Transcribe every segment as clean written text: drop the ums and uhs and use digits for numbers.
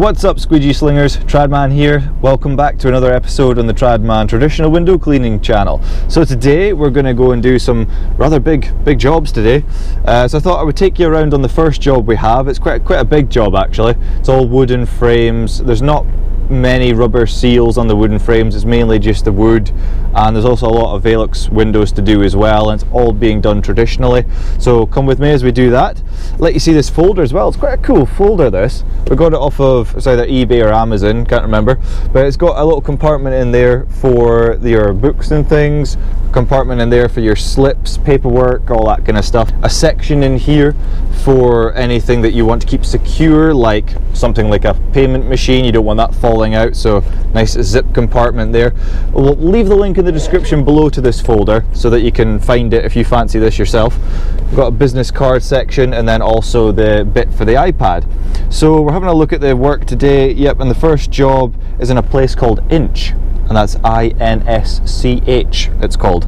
What's up, squeegee slingers? Tradman here. Welcome back to another episode on the Tradman traditional window cleaning channel. So today we're going to go and do some rather big jobs today. So I thought I would take you around on the first job we have. It's quite a big job actually. It's all wooden frames. There's not many rubber seals on the wooden frames, it's mainly just the wood, and there's also a lot of Velux windows to do as well, and it's all being done traditionally. So come with me as we do that. Let you see this folder as well. It's quite a cool folder, this. We got it off of, it's either eBay or Amazon, can't remember, but it's got a little compartment in there for your books and things, a compartment in there for your slips, paperwork, all that kind of stuff, a section in here for anything that you want to keep secure, like something like a payment machine. You don't want that falling out, so nice zip compartment there. We'll leave the link in the description below to this folder so that you can find it if you fancy this yourself. We've got a business card section and then also the bit for the iPad. So we're having a look at the work today. Yep, and the first job is in a place called Inch, and that's I-N-S-C-H it's called.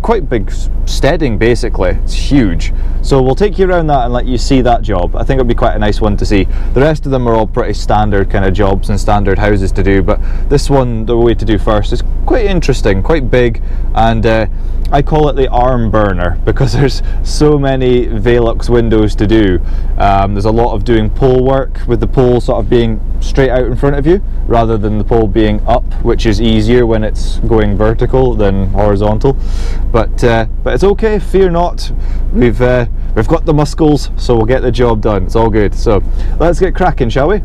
Quite big steading basically, it's huge. So we'll take you around that and let you see that job. I think it'll be quite a nice one to see. The rest of them are all pretty standard kind of jobs and standard houses to do, but this one, the way to do first, is quite interesting, quite big, and I call it the arm burner because there's so many Velux windows to do. There's a lot of doing pole work, with the pole sort of being straight out in front of you rather than the pole being up, which is easier when it's going vertical than horizontal. But it's okay, fear not. We've got the muscles, so we'll get the job done. It's all good. So let's get cracking, shall we?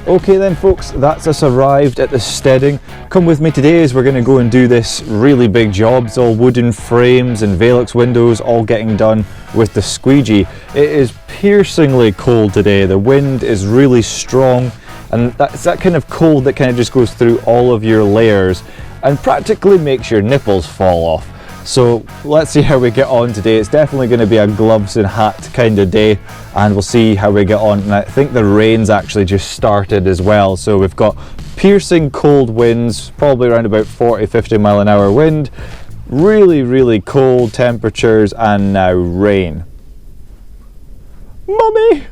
Okay then folks, that's us arrived at the steading. Come with me today as we're going to go and do this really big job. It's all wooden frames and Velux windows all getting done with the squeegee. It is piercingly cold today. The wind is really strong, and that's that kind of cold that kind of just goes through all of your layers and practically makes your nipples fall off. So let's see how we get on today. It's definitely going to be a gloves and hat kind of day, and we'll see how we get on. And I think the rain's actually just started as well, so we've got piercing cold winds, probably around about 40-50 mile an hour wind, really cold temperatures, and now rain. Mummy!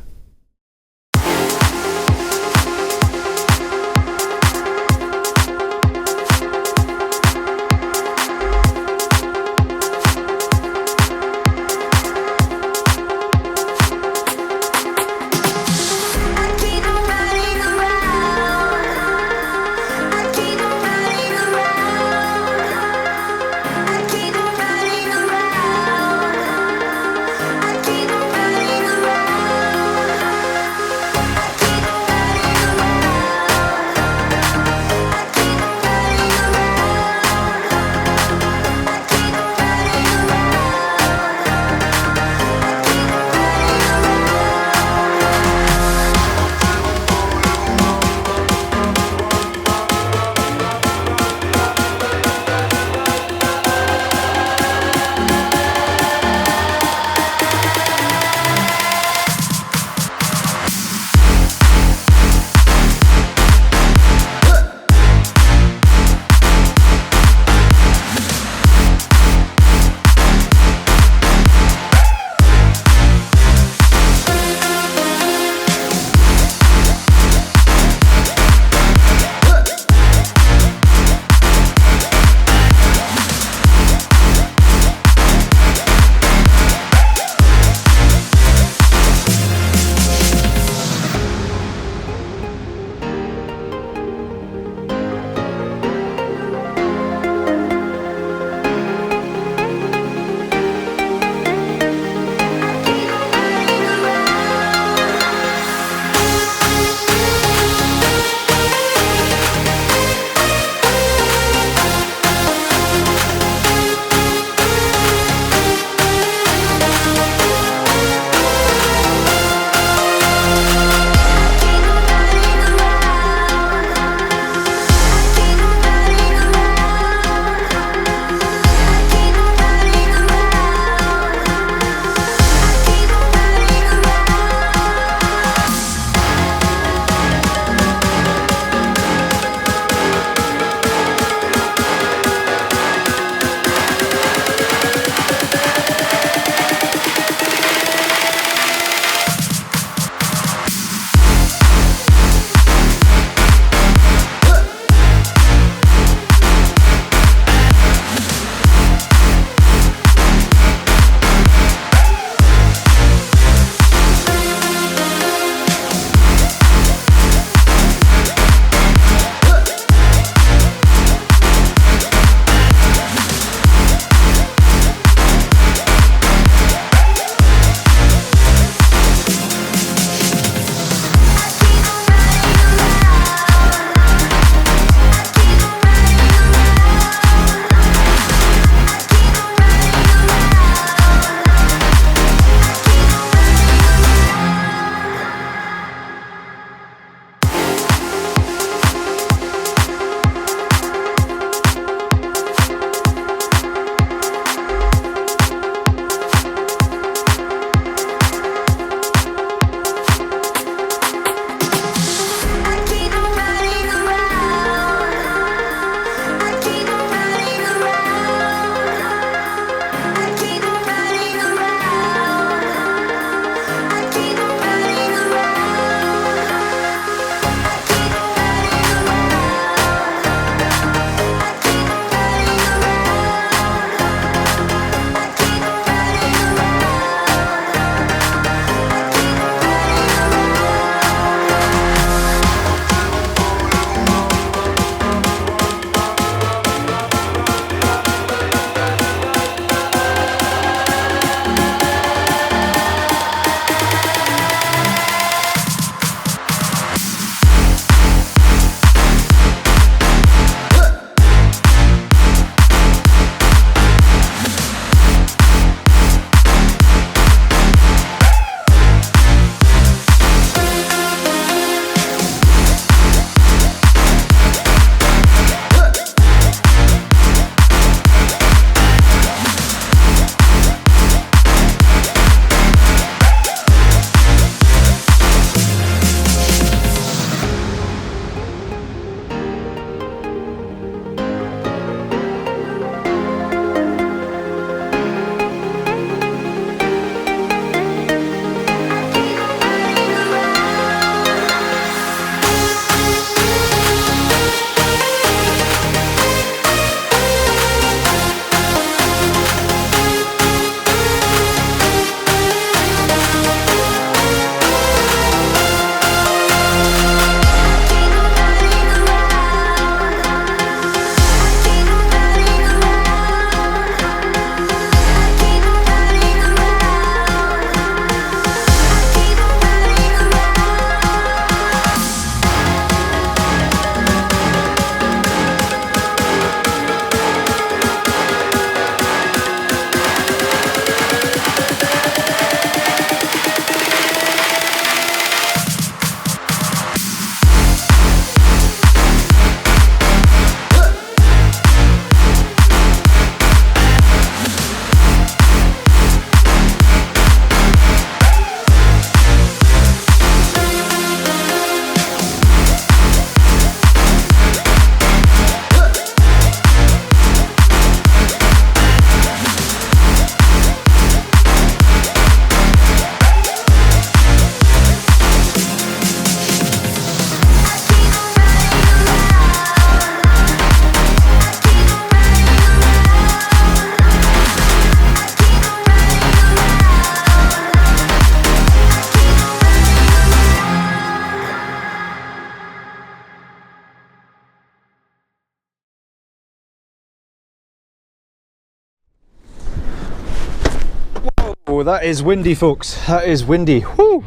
Oh, that is windy, folks. That is windy. Whoo!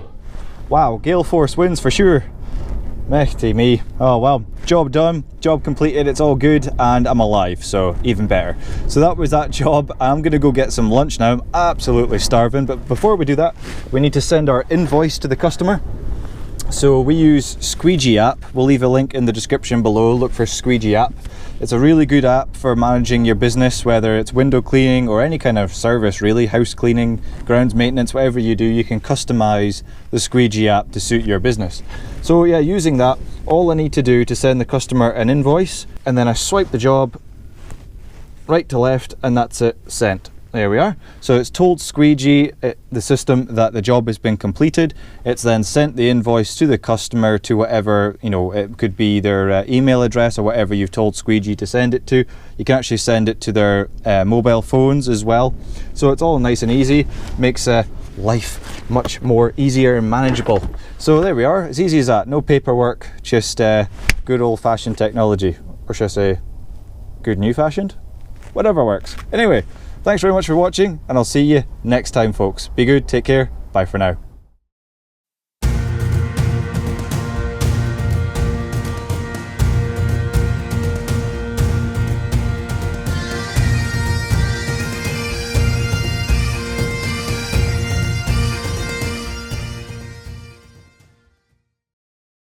Wow, gale force winds for sure. Mechty me. Oh well, job done, job completed, it's all good, and I'm alive, so even better. So that was that job. I'm gonna go get some lunch now. I'm absolutely starving, but before we do that, we need to send our invoice to the customer. So we use Squeegee app. We'll leave a link in the description below. Look for Squeegee app. It's a really good app for managing your business, whether it's window cleaning or any kind of service really, house cleaning, grounds maintenance, whatever you do, you can customize the Squeegee app to suit your business. So yeah, using that, all I need to do to send the customer an invoice, and then I swipe the job right to left, and that's it, sent. There we are. So it's told Squeegee, the system, that the job has been completed. It's then sent the invoice to the customer to whatever, you know, it could be their email address or whatever you've told Squeegee to send it to. You can actually send it to their mobile phones as well. So it's all nice and easy, makes life much more easier and manageable. So there we are, as easy as that, no paperwork, just good old-fashioned technology, or should I say good new-fashioned? Whatever works. Anyway, thanks very much for watching, and I'll see you next time, folks. Be good, take care, bye for now.